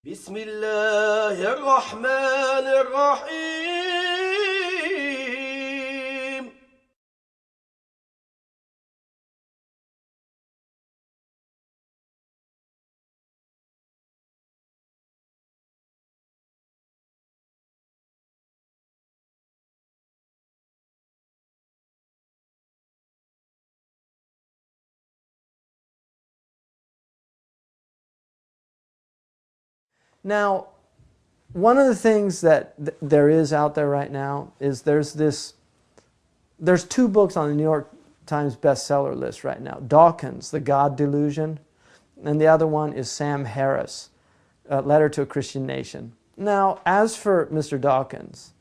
بسم الله الرحمن الرحيم. Now, one of the things that there is out there right now is there's two books on the New York Times bestseller list right now. Dawkins, The God Delusion, and the other one is Sam Harris, A Letter to a Christian Nation. Now, as for Mr. Dawkins,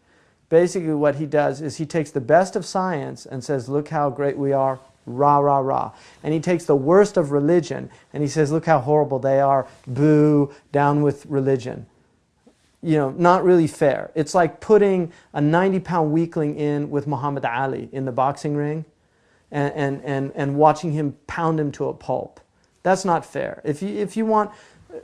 basically what he does is he takes the best of science and says, look how great we are, rah, rah, rah. And he takes the worst of religion and he says, look how horrible they are, boo, down with religion. You know, not really fair. It's like putting a 90-pound weakling in with Muhammad Ali in the boxing ring and watching him pound him to a pulp. That's not fair. If you want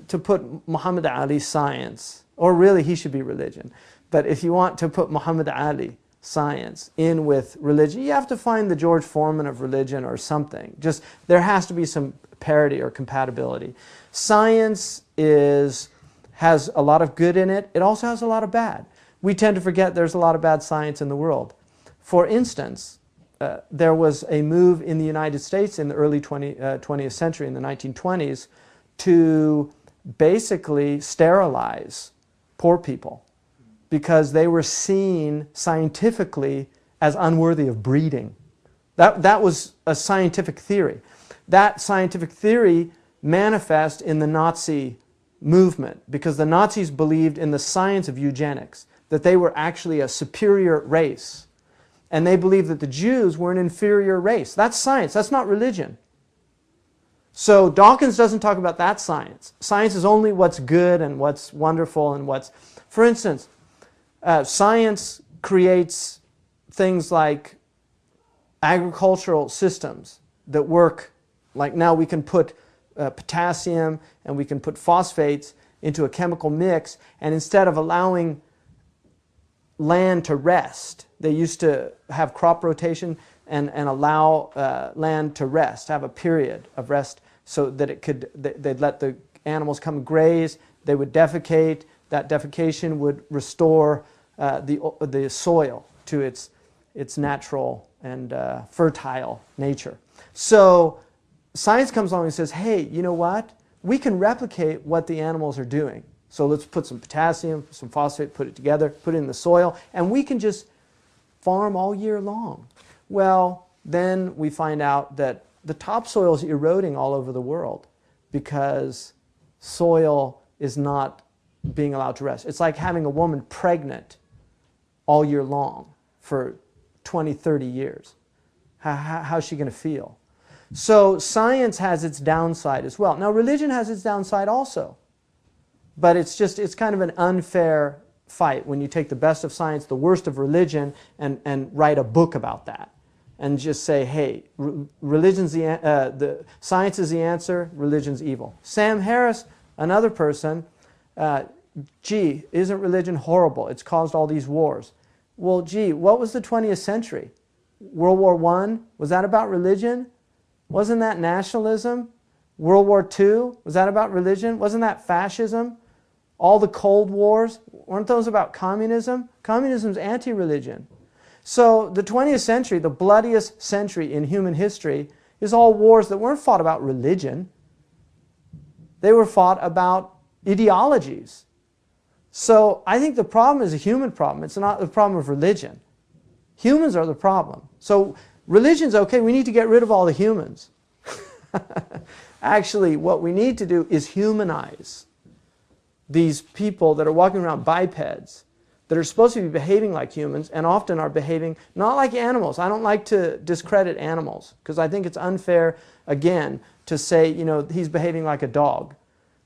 to put Muhammad Ali's science, or really he should be religion, but if you want to put Muhammad Ali science in with religion, you have to find the George Foreman of religion or something. Just there has to be some parity or compatibility. Science has a lot of good in it. It also has a lot of bad. We tend to forget there's a lot of bad science in the world. For instance, there was a move in the United States in the early 20th century, in the 1920s, to basically sterilize poor people because they were seen scientifically as unworthy of breeding. That was a scientific theory. That scientific theory manifests in the Nazi movement because the Nazis believed in the science of eugenics, that they were actually a superior race. And they believed that the Jews were an inferior race. That's science, that's not religion. So Dawkins doesn't talk about that science. Science is only what's good and what's wonderful and what's... For instance, science creates things like agricultural systems that work. Like now we can put potassium and we can put phosphates into a chemical mix, and instead of allowing land to rest, they used to have crop rotation and allow land to rest, have a period of rest so that they'd let the animals come graze, they would defecate, that defecation would restore the soil to its natural and fertile nature. So science comes along and says, hey, you know what? We can replicate what the animals are doing. So let's put some potassium, some phosphate, put it together, put it in the soil, and we can just farm all year long. Well, then we find out that the topsoil is eroding all over the world because soil is not being allowed to rest. It's like having a woman pregnant all year long for 20, 30 years. How's she going to feel? So science has its downside as well. Now religion has its downside also. But it's kind of an unfair fight when you take the best of science, the worst of religion, and write a book about that. And just say, hey, religion's the science is the answer, religion's evil. Sam Harris, another person, gee, isn't religion horrible? It's caused all these wars. Well, gee, what was the 20th century? World War I, was that about religion? Wasn't that nationalism? World War II, was that about religion? Wasn't that fascism? All the Cold Wars, weren't those about communism? Communism's anti-religion. So the 20th century, the bloodiest century in human history, is all wars that weren't fought about religion. They were fought about ideologies. So I think the problem is a human problem. It's not the problem of religion. Humans are the problem. So religion's okay, we need to get rid of all the humans. Actually, what we need to do is humanize these people that are walking around bipeds, that are supposed to be behaving like humans and often are behaving not like animals. I don't like to discredit animals because I think it's unfair, again, to say, you know, he's behaving like a dog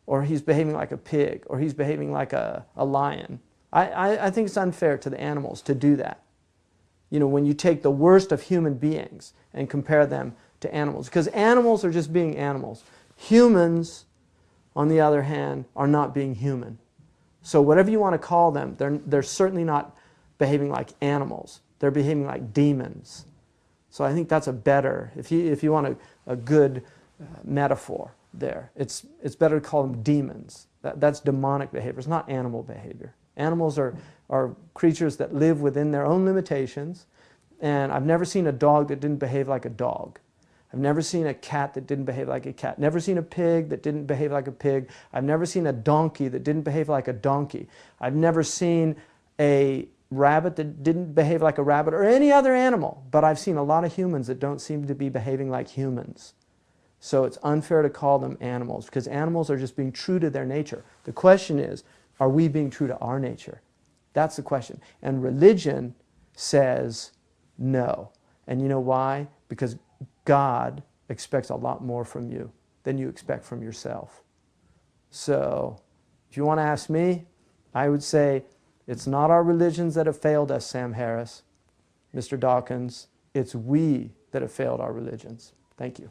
or he's behaving like a pig or he's behaving like a lion. I think it's unfair to the animals to do that. You know, when you take the worst of human beings and compare them to animals, because animals are just being animals. Humans, on the other hand, are not being human. So whatever you want to call them, they're certainly not behaving like animals. They're behaving like demons. So I think that's a better, if you want a good metaphor there, it's better to call them demons. That's demonic behavior. It's not animal behavior. Animals are creatures that live within their own limitations, and I've never seen a dog that didn't behave like a dog. I've never seen a cat that didn't behave like a cat. Never seen a pig that didn't behave like a pig. I've never seen a donkey that didn't behave like a donkey. I've never seen a rabbit that didn't behave like a rabbit or any other animal. But I've seen a lot of humans that don't seem to be behaving like humans. So it's unfair to call them animals because animals are just being true to their nature. The question is, are we being true to our nature? That's the question. And religion says no. And you know why? Because God expects a lot more from you than you expect from yourself. So if you want to ask me, I would say it's not our religions that have failed us, Sam Harris, Mr. Dawkins. It's we that have failed our religions. Thank you.